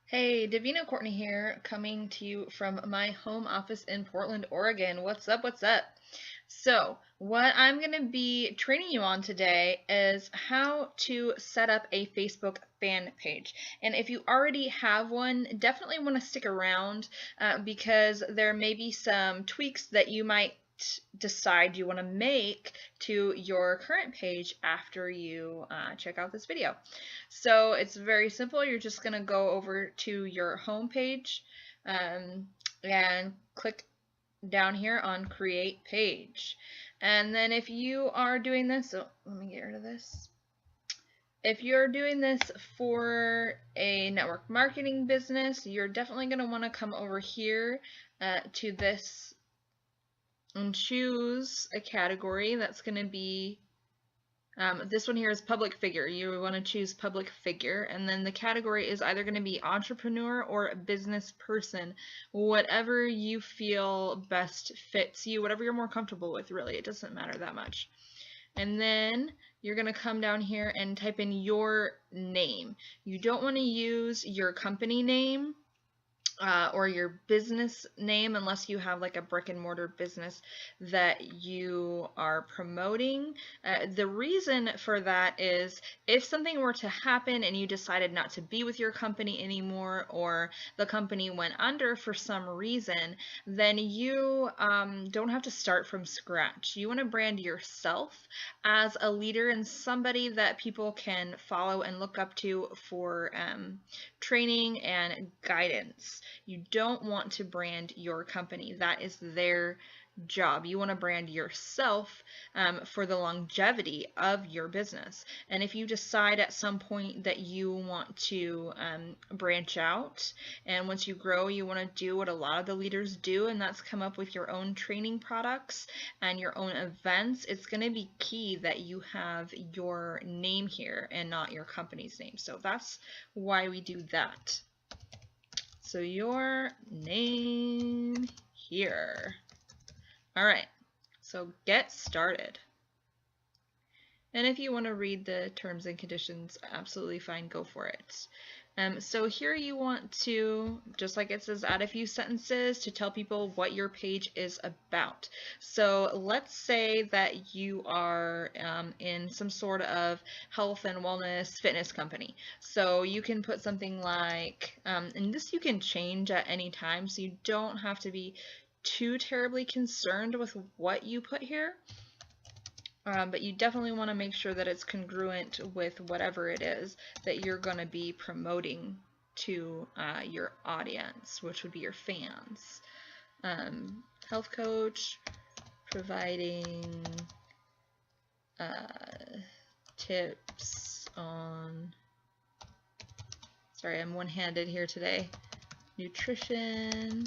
Hey, Davina Courtney here, coming to you from my home office in Portland, Oregon. What's up? What's up? So, what I'm going to be training you on today is how to set up a Facebook fan page. And if you already have one, definitely want to stick around because there may be some tweaks that you might decide you want to make to your current page after you check out this video. So it's very simple. You're just going to go over to your home page and click down here on create page. And then if you are doing this, so let me get rid of this. If you're doing this for a network marketing business, you're definitely going to want to come over here to this and choose a category that's going to be this one here is public figure. You want to choose public figure, and then the category is either going to be entrepreneur or business person, whatever you feel best fits you, whatever you're more comfortable with, really. It doesn't matter that much. And then you're going to come down here and type in your name. You don't want to use your company name or your business name unless you have like a brick and mortar business that you are promoting. The reason for that is if something were to happen and you decided not to be with your company anymore, or the company went under for some reason, then you don't have to start from scratch. You want to brand yourself as a leader and somebody that people can follow and look up to for training and guidance. You don't want to brand your company. That is their job. You want to brand yourself for the longevity of your business. And if you decide at some point that you want to branch out, and once you grow, you want to do what a lot of the leaders do, and that's come up with your own training products and your own events, it's going to be key that you have your name here and not your company's name. So that's why we do that. So your name here. All right, so get started. And if you want to read the terms and conditions, absolutely fine, go for it. So here you want to, just like it says, add a few sentences to tell people what your page is about. So let's say that you are in some sort of health and wellness fitness company. So you can put something like, and this you can change at any time, so you don't have to be too terribly concerned with what you put here. But you definitely want to make sure that it's congruent with whatever it is that you're going to be promoting to your audience, which would be your fans. Health coach providing tips on, sorry, I'm one-handed here today, nutrition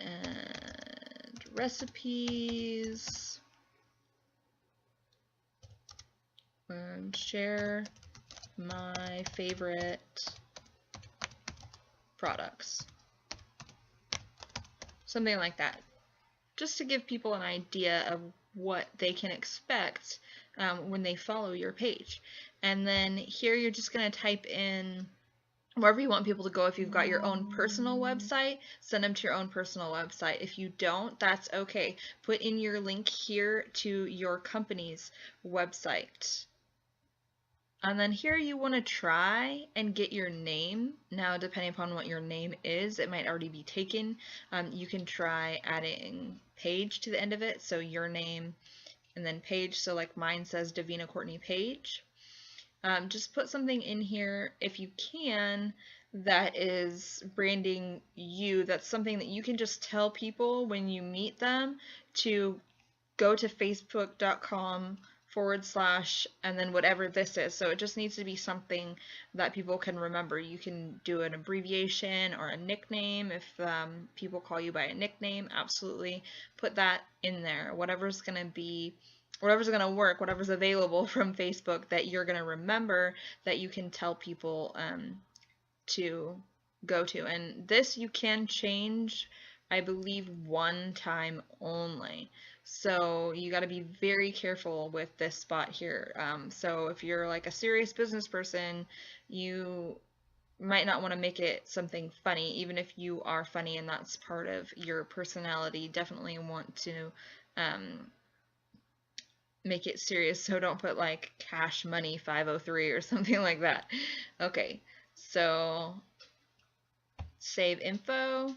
and recipes. Share my favorite products. Something like that. Just to give people an idea of what they can expect when they follow your page. And then here you're just going to type in wherever you want people to go. If you've got your own personal website, send them to your own personal website. If you don't, that's okay. Put in your link here to your company's website. And then here you want to try and get your name. Now, depending upon what your name is, it might already be taken. You can try adding page to the end of it. So your name and then page. So like mine says Davina Courtney Page. Just put something in here if you can that is branding you. That's something that you can just tell people when you meet them to go to facebook.com/ and then whatever this is. So it just needs to be something that people can remember. You can do an abbreviation or a nickname. If people call you by a nickname, absolutely put that in there. Whatever's going to work, whatever's available from Facebook that you're going to remember, that you can tell people to go to. And this you can change, I believe, one time only. So you got to be very careful with this spot here. So if you're like a serious business person, you might not want to make it something funny, even if you are funny and that's part of your personality. Definitely want to make it serious, so don't put like cash money 503 or something like that. Okay, so save info.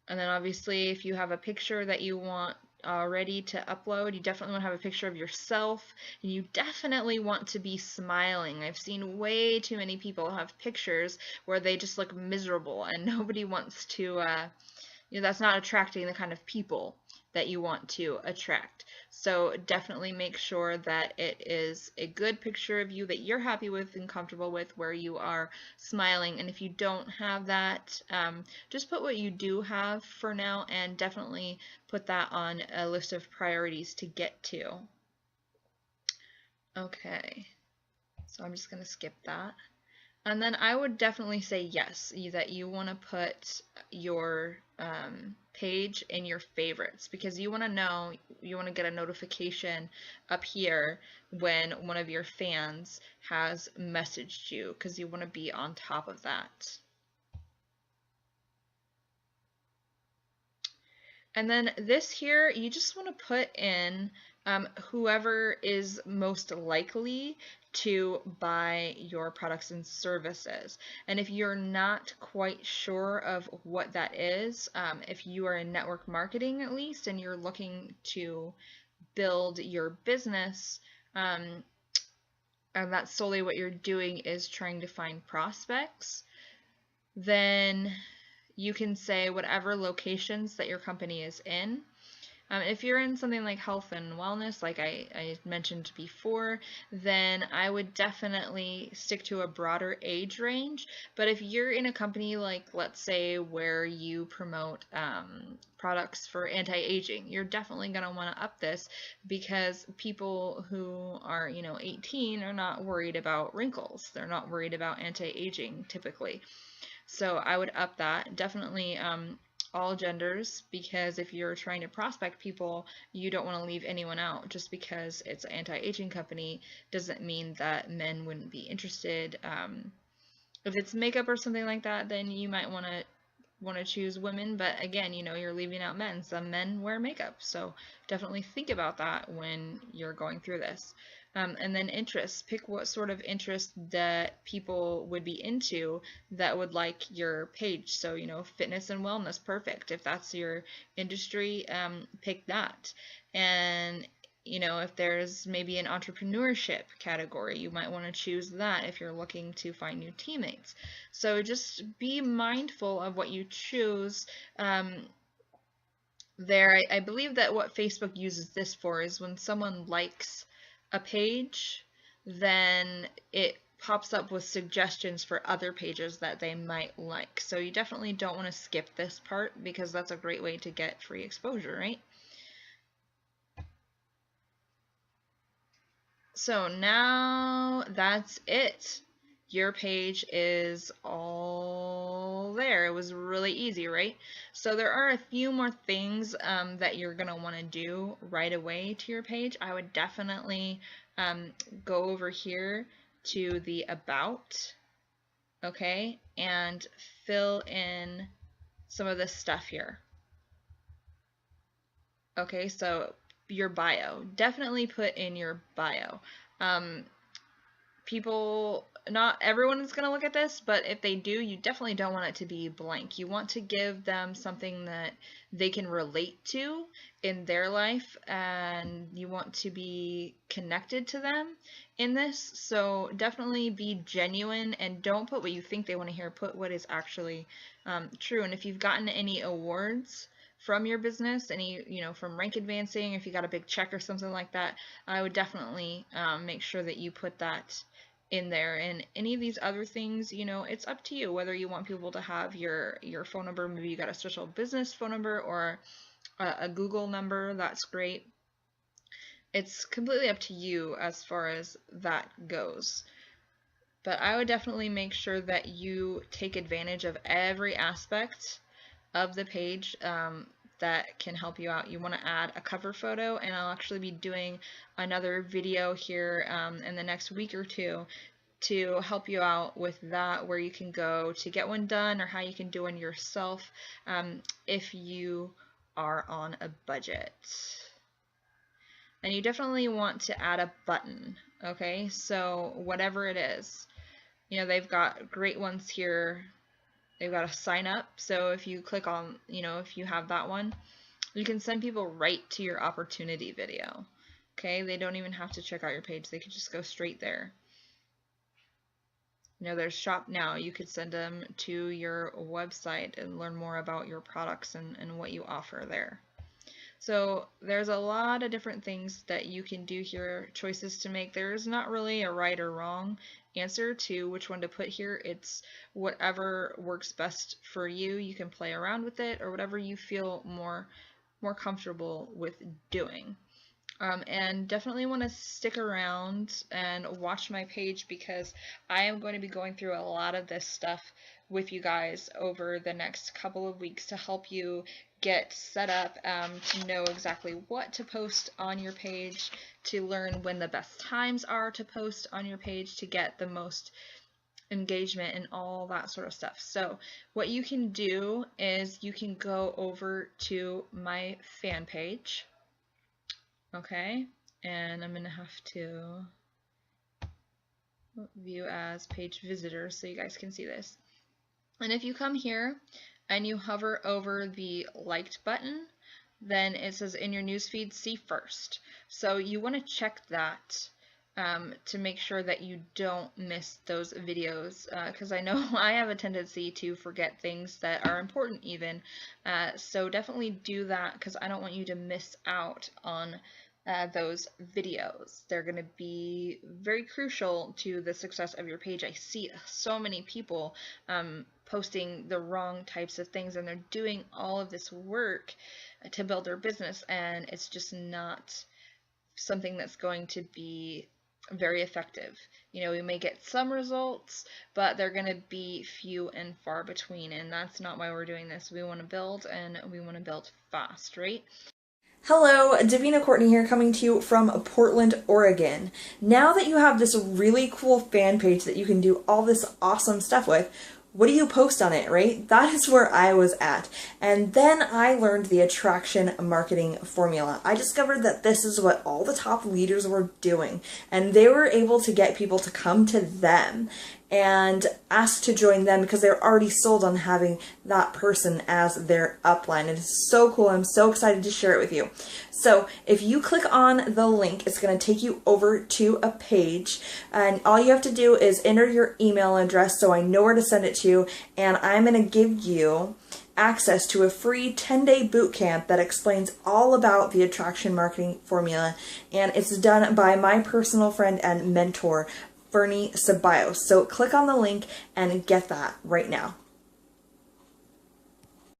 And then obviously if you have a picture that you want ready to upload, you definitely want to have a picture of yourself, and you definitely want to be smiling. I've seen way too many people have pictures where they just look miserable, and nobody wants to that's not attracting the kind of people that you want to attract. So definitely make sure that it is a good picture of you that you're happy with and comfortable with, where you are smiling. And if you don't have that, just put what you do have for now, and definitely put that on a list of priorities to get to. Okay, so I'm just going to skip that. And then I would definitely say yes, that you want to put your page in your favorites, because you want to know, you want to get a notification up here when one of your fans has messaged you, because you want to be on top of that. And then this here, you just want to put in whoever is most likely to buy your products and services. And if you're not quite sure of what that is, if you are in network marketing at least, and you're looking to build your business, and that's solely what you're doing is trying to find prospects, then you can say whatever locations that your company is in. If you're in something like health and wellness, like I mentioned before, then I would definitely stick to a broader age range. But if you're in a company like, let's say, where you promote products for anti-aging, you're definitely going to want to up this, because people who are, 18 are not worried about wrinkles. They're not worried about anti-aging typically. So I would up that. Definitely all genders, because if you're trying to prospect people, you don't want to leave anyone out. Just because it's an anti-aging company doesn't mean that men wouldn't be interested. If it's makeup or something like that, then you might want to choose women, but again, you're leaving out men. Some men wear makeup, so definitely think about that when you're going through this. And then interests. Pick what sort of interest that people would be into that would like your page. So, fitness and wellness, perfect. If that's your industry, pick that. And if there's maybe an entrepreneurship category, you might want to choose that if you're looking to find new teammates. So just be mindful of what you choose. I believe that what Facebook uses this for is when someone likes a page, then it pops up with suggestions for other pages that they might like. So you definitely don't want to skip this part, because that's a great way to get free exposure, right? So now that's it. Your page is all there. It was really easy, right? So there are a few more things that you're going to want to do right away to your page. I would definitely go over here to the About, okay, and fill in some of this stuff here. Okay, so your bio. Definitely put in your bio. People, not everyone is going to look at this, but if they do, you definitely don't want it to be blank. You want to give them something that they can relate to in their life, and you want to be connected to them in this. So definitely be genuine, and don't put what you think they want to hear. Put what is actually true. And if you've gotten any awards from your business, any, from rank advancing, if you got a big check or something like that, I would definitely make sure that you put that in there. And any of these other things, it's up to you whether you want people to have your phone number. Maybe you got a special business phone number or a Google number. That's great. It's completely up to you as far as that goes. But I would definitely make sure that you take advantage of every aspect of the page that can help you out. You want to add a cover photo, and I'll actually be doing another video here in the next week or two to help you out with that, where you can go to get one done or how you can do one yourself if you are on a budget. And you definitely want to add a button, okay? So whatever it is, you know, they've got great ones here. They've got a sign up. So if you click on, you know, if you have that one, you can send people right to your opportunity video. Okay, they don't even have to check out your page. They could just go straight there. You know, there's shop now. You could send them to your website and learn more about your products and what you offer there. So there's a lot of different things that you can do here, choices to make. There's not really a right or wrong answer to which one to put here. It's whatever works best for you. You can play around with it, or whatever you feel more comfortable with doing. And definitely want to stick around and watch my page, because I am going to be going through a lot of this stuff with you guys over the next couple of weeks to help you get set up, to know exactly what to post on your page, to learn when the best times are to post on your page to get the most engagement and all that sort of stuff. So what you can do is you can go over to my fan page. Okay, and I'm gonna have to view as page visitor so you guys can see this. And if you come here and you hover over the liked button, then it says in your newsfeed, see first. So you want to check that to make sure that you don't miss those videos, because I know I have a tendency to forget things that are important even. So definitely do that, because I don't want you to miss out on those videos. They're going to be very crucial to the success of your page. I see so many people posting the wrong types of things, and they're doing all of this work to build their business, and it's just not something that's going to be very effective. You know, we may get some results, but they're going to be few and far between, and that's not why we're doing this. We want to build, and we want to build fast, right? Hello, Davina Courtney here, coming to you from Portland, Oregon. Now that you have this really cool fan page that you can do all this awesome stuff with, what do you post on it, right? That is where I was at. And then I learned the attraction marketing formula. I discovered that this is what all the top leaders were doing, and they were able to get people to come to them and ask to join them because they're already sold on having that person as their upline. It is so cool. I'm so excited to share it with you. So if you click on the link, it's going to take you over to a page, and all you have to do is enter your email address so I know where to send it to, and I'm going to give you access to a free 10-day boot camp that explains all about the attraction marketing formula, and it's done by my personal friend and mentor, Bernie Ceballos. So click on the link and get that right now.